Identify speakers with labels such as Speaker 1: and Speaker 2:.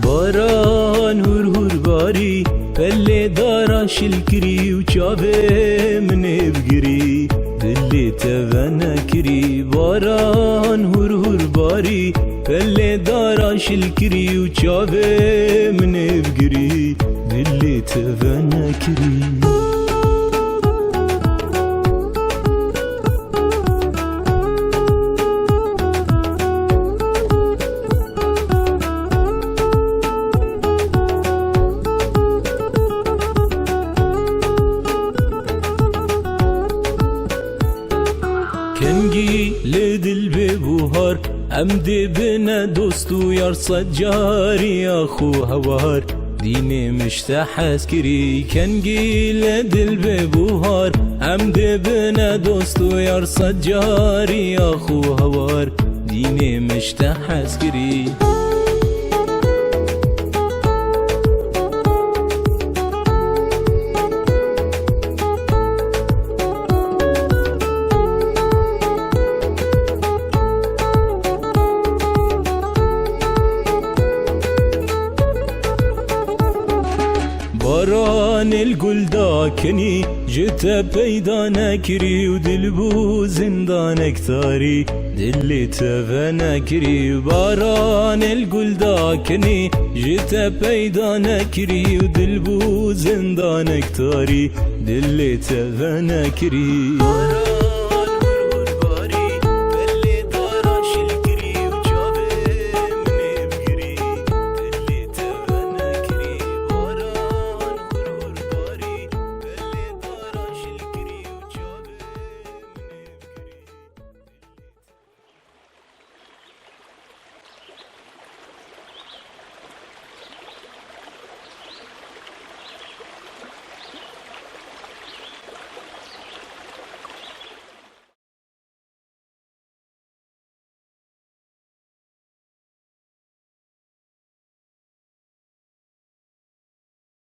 Speaker 1: باران هور هور باری پله دارا شلکری و چاوه من بگیری دلی تونه کری. باران هور هور باری پله دارا شلکری و چاوه من بگیری دلی تونه کری. کنگی لدل ببوهار ام دی بنا دوستو یار صجاری اخو هوار دینه مشتحس کری. کنگی لدل ببوهار ام دی بنا دوستو یار صجاری اخو هوار دینه مشتحس کری. باران الگل داکنی جتا پیدا نکری و دل بو زندانک تاری دلی تفه نکری. باران الگل داکنی جتا پیدا نکری و دل بو زندانک تاری دلی تفه نکری.